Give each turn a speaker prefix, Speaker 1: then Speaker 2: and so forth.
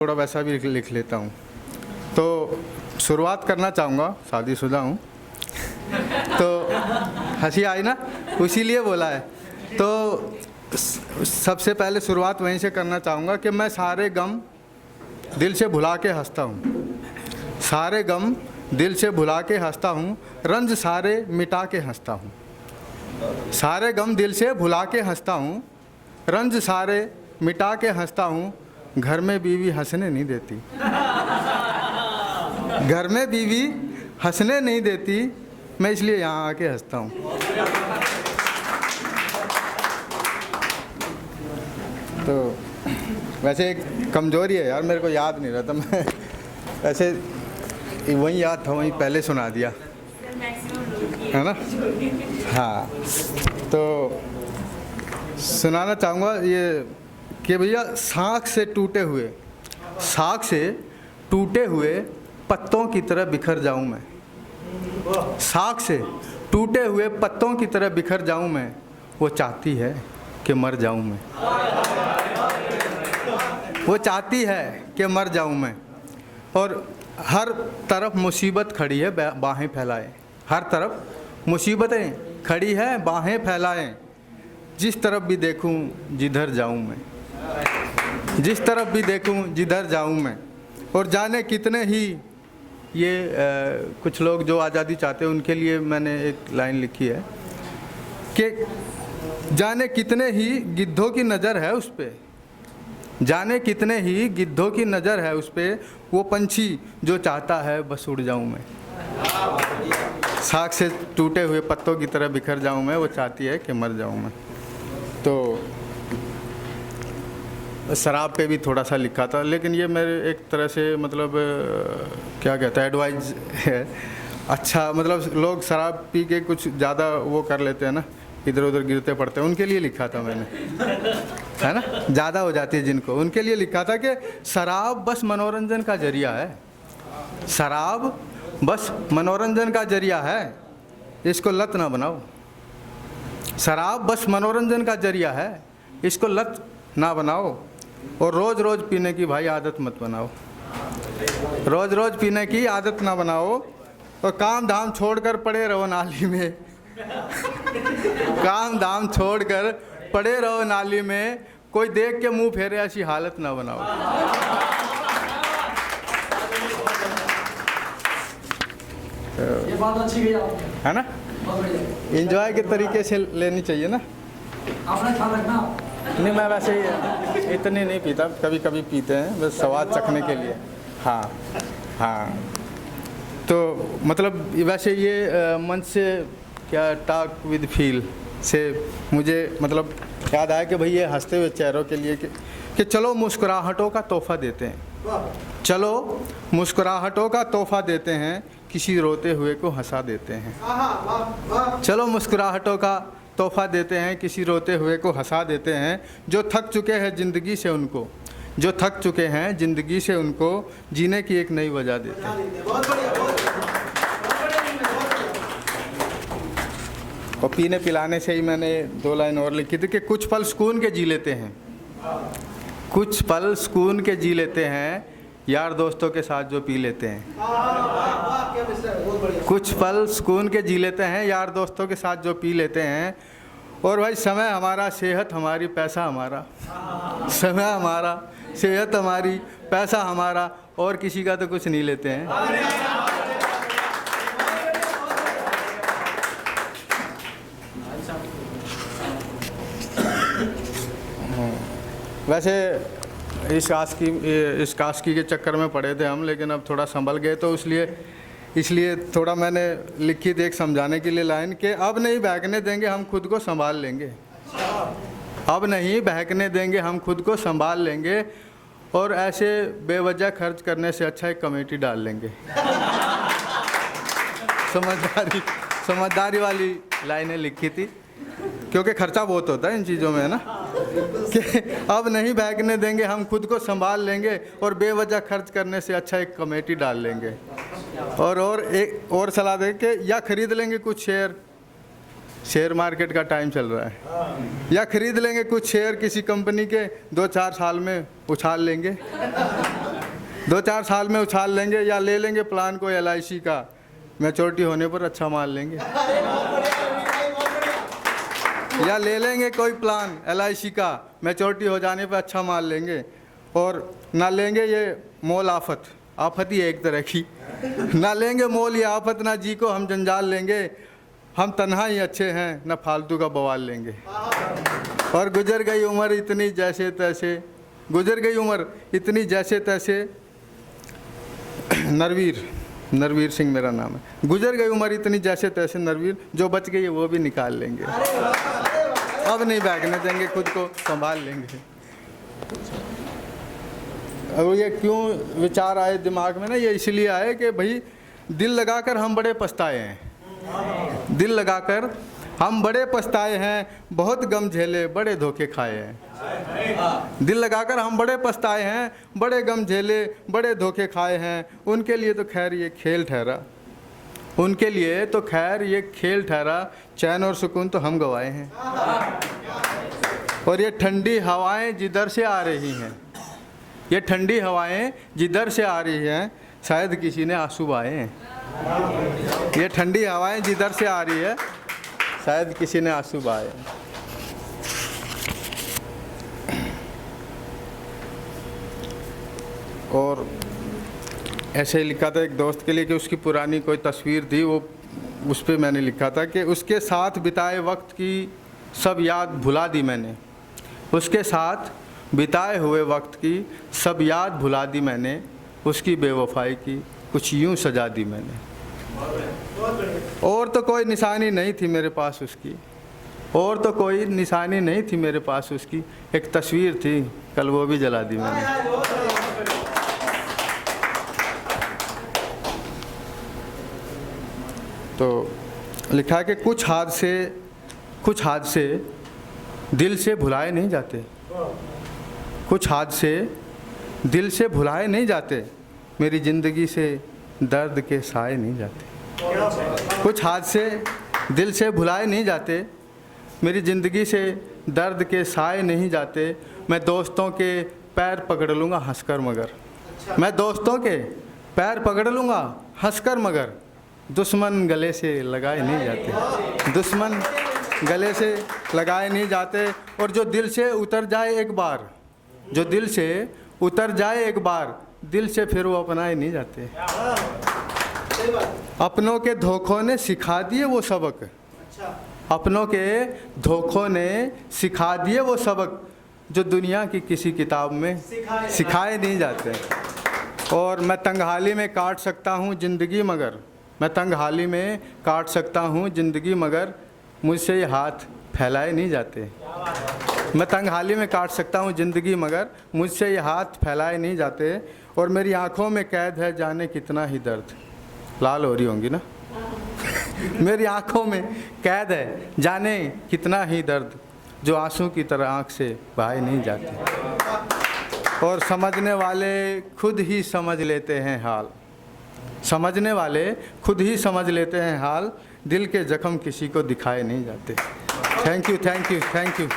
Speaker 1: थोड़ा वैसा भी लिख लेता हूँ। तो शुरुआत करना चाहूँगा, शादीशुदा हूँ तो हंसी आई ना, इसीलिए बोला है। तो सबसे पहले शुरुआत वहीं से करना चाहूँगा कि मैं सारे गम दिल से भुला के हंसता हूँ, सारे गम दिल से भुला के हंसता हूँ, रंज सारे मिटा के हंसता हूँ। सारे गम दिल से भुला के हंसता हूँ, रंज सारे मिटा के हंसता हूँ। घर में बीवी हंसने नहीं देती, घर में बीवी हंसने नहीं देती, मैं इसलिए यहाँ आके हंसता हूँ। तो वैसे एक कमज़ोरी है यार, मेरे को याद नहीं रहता, मैं ऐसे वही याद था, वहीं पहले सुना दिया है ना। हाँ, तो सुनाना चाहूँगा ये कि भैया साख से टूटे हुए पत्तों की तरह बिखर जाऊँ मैं, साख से टूटे हुए पत्तों की तरह बिखर जाऊँ मैं, वो चाहती है कि मर जाऊँ मैं, वो चाहती है कि मर जाऊँ मैं। और हर तरफ मुसीबत खड़ी है, बाहें फैलाए, हर तरफ मुसीबतें खड़ी हैं, बाहें फैलाएं। जिस तरफ भी देखूं जिधर जाऊं मैं, जिस तरफ भी देखूं जिधर जाऊं मैं। और जाने कितने ही ये कुछ लोग जो आज़ादी चाहते हैं उनके लिए मैंने एक लाइन लिखी है कि जाने कितने ही गिद्धों की नज़र है उस पे, जाने कितने ही गिद्धों की नज़र है उस पे, वो पंछी जो चाहता है बस उड़ जाऊं मैं। साख से टूटे हुए पत्तों की तरह बिखर जाऊं मैं, वो चाहती है कि मर जाऊं मैं। तो शराब पे भी थोड़ा सा लिखा था, लेकिन ये मेरे एक तरह से मतलब क्या कहता है, एडवाइस है। अच्छा, मतलब लोग शराब पी के कुछ ज़्यादा वो कर लेते हैं ना, इधर उधर गिरते पड़ते हैं, उनके लिए लिखा था मैंने, है ना, ज़्यादा हो जाती है जिनको, उनके लिए लिखा था कि शराब बस मनोरंजन का जरिया है, शराब बस मनोरंजन का जरिया है, इसको लत ना बनाओ। शराब बस मनोरंजन का जरिया है, इसको लत ना बनाओ। और रोज़ रोज़ पीने की भाई आदत मत बनाओ, रोज़ रोज़ पीने की आदत ना बनाओ। और काम धाम छोड़कर पड़े रहो नाली में, काम धाम छोड़कर पड़े रहो नाली में, कोई देख के मुंह फेरे ऐसी हालत ना बनाओ।
Speaker 2: ये बात अच्छी गई आपने,
Speaker 1: है ना, एंजॉय के तरीके से लेनी चाहिए ना।
Speaker 2: अपना ख्याल रखना।
Speaker 1: नहीं, मैं वैसे ही इतने नहीं पीता, कभी कभी पीते हैं बस स्वाद चखने के लिए। हाँ हाँ, तो मतलब वैसे ये मंच से क्या टॉक विद फील से मुझे मतलब याद आया कि भाई ये हंसते हुए चेहरों के लिए कि चलो मुस्कुराहटों का तोहफ़ा देते हैं, चलो मुस्कुराहटों का तोहफ़ा देते हैं, किसी रोते हुए को हंसा देते हैं। चलो मुस्कुराहटों का तोहफ़ा देते हैं, किसी रोते हुए को हंसा देते हैं। जो थक चुके हैं ज़िंदगी से उनको, जो थक चुके हैं ज़िंदगी से उनको जीने की एक नई वजह देते हैं। और पीने पिलाने से ही मैंने 2 लाइन और लिखी थी कि कुछ पल सुकून के जी लेते हैं, कुछ पल सुकून के जी लेते हैं, यार दोस्तों के साथ जो पी लेते हैं। कुछ पल सुकून के जी लेते हैं, यार दोस्तों के साथ जो पी लेते हैं। और भाई समय हमारा, सेहत हमारी, पैसा हमारा, समय हमारा, सेहत हमारी, पैसा हमारा, और किसी का तो कुछ नहीं लेते हैं। वैसे इस आस्की के चक्कर में पड़े थे हम, लेकिन अब थोड़ा संभल गए, तो इसलिए थोड़ा मैंने लिखी थी एक समझाने के लिए लाइन कि अब नहीं बहकने देंगे हम खुद को संभाल लेंगे, अब नहीं बहकने देंगे हम खुद को संभाल लेंगे, और ऐसे बेवजह खर्च करने से अच्छा एक कमेटी डाल लेंगे। समझदारी वाली लाइनें लिखी थी, क्योंकि खर्चा बहुत होता है इन चीज़ों में, है ना, कि अब नहीं बहकने देंगे हम खुद को संभाल लेंगे, और बेवजह खर्च करने से अच्छा एक कमेटी डाल लेंगे। और एक और सलाह दे के या खरीद लेंगे कुछ शेयर मार्केट का टाइम चल रहा है, या खरीद लेंगे कुछ शेयर किसी कंपनी के, 2-4 साल में उछाल लेंगे। 2-4 साल में उछाल लेंगे, या ले लेंगे प्लान को LIC का, मैच्योरिटी होने पर अच्छा माल लेंगे, या ले लेंगे कोई प्लान LIC का, मैच्योरिटी हो जाने पर अच्छा माल लेंगे, और ना लेंगे ये मोल आफत, आफत ही एक तरह की, ना लेंगे मोल ये आफत, ना जी को हम जंजाल लेंगे, हम तन्हा ही अच्छे हैं, ना फालतू का बवाल लेंगे। और गुजर गई उम्र इतनी जैसे तैसे, गुजर गई उम्र इतनी जैसे तैसे, नरवीर सिंह मेरा नाम है। गुजर गई उम्र इतनी जैसे तैसे नरवीर, जो बच गई है वो भी निकाल लेंगे, अब नहीं भागने देंगे, खुद को संभाल लेंगे। और ये क्यों विचार आए दिमाग में ना, ये इसलिए आए कि भाई दिल लगाकर हम बड़े पछताए हैं, दिल लगाकर हम बड़े पछताए हैं, बहुत गम झेले बड़े धोखे खाए हैं। दिल लगाकर हम बड़े पछताए हैं, बड़े गम झेले बड़े धोखे खाए हैं। उनके लिए तो खैर ये खेल ठहरा, उनके लिए तो खैर ये खेल ठहरा, चैन और सुकून तो हम गवाए हैं। और ये ठंडी हवाएं जिधर से आ रही हैं, ये ठंडी हवाएं जिधर से आ रही हैं, शायद किसी ने आंसू बहाए हैं। ये ठंडी हवाएं जिधर से आ रही है, शायद किसी ने आंसू बहाए हैं। और ऐसे ही लिखा था एक दोस्त के लिए कि उसकी पुरानी कोई तस्वीर थी, वो उस पर मैंने लिखा था कि उसके साथ बिताए वक्त की सब याद भुला दी मैंने, उसके साथ बिताए हुए वक्त की सब याद भुला दी मैंने, उसकी बेवफाई की कुछ यूं सजा दी मैंने। और तो कोई निशानी नहीं थी मेरे पास उसकी, और तो कोई निशानी नहीं थी मेरे पास उसकी, एक तस्वीर थी कल वो भी जला दी मैंने। तो लिखा है कि कुछ हादसे दिल से भुलाए नहीं जाते, कुछ हादसे दिल से भुलाए नहीं जाते, मेरी ज़िंदगी से दर्द के साए नहीं जाते। कुछ हादसे दिल से भुलाए नहीं जाते, मेरी ज़िंदगी से दर्द के साए नहीं जाते। मैं दोस्तों के पैर पकड़ लूँगा हंसकर मगर, मैं दोस्तों के पैर पकड़ लूँगा हंसकर मगर, दुश्मन गले से लगाए नहीं जाते, दुश्मन गले से लगाए नहीं जाते। और जो दिल से उतर जाए एक बार, जो दिल से उतर जाए एक बार, दिल से फिर वो अपनाए नहीं जाते। अपनों के धोखों ने सिखा दिए वो सबक, अपनों के धोखों ने सिखा दिए वो सबक, जो दुनिया की किसी किताब में सिखाए नहीं जाते। और मैं तंगहाली में काट सकता हूँ ज़िंदगी मगर, मैं तंगहाली में काट सकता हूँ ज़िंदगी मगर, मुझसे ये हाथ फैलाए नहीं जाते। मैं तंगहाली में काट सकता हूँ ज़िंदगी मगर, मुझसे ये हाथ फैलाए नहीं जाते। और मेरी आँखों में कैद है जाने कितना ही दर्द, लाल हो रही होंगी ना मेरी आँखों में कैद है जाने कितना ही दर्द, जो आंसू की तरह आँख से बहाए नहीं जाते। और समझने वाले खुद ही समझ लेते हैं हाल, समझने वाले खुद ही समझ लेते हैं हाल, दिल के जख्म किसी को दिखाए नहीं जाते। Thank you, thank you, thank you.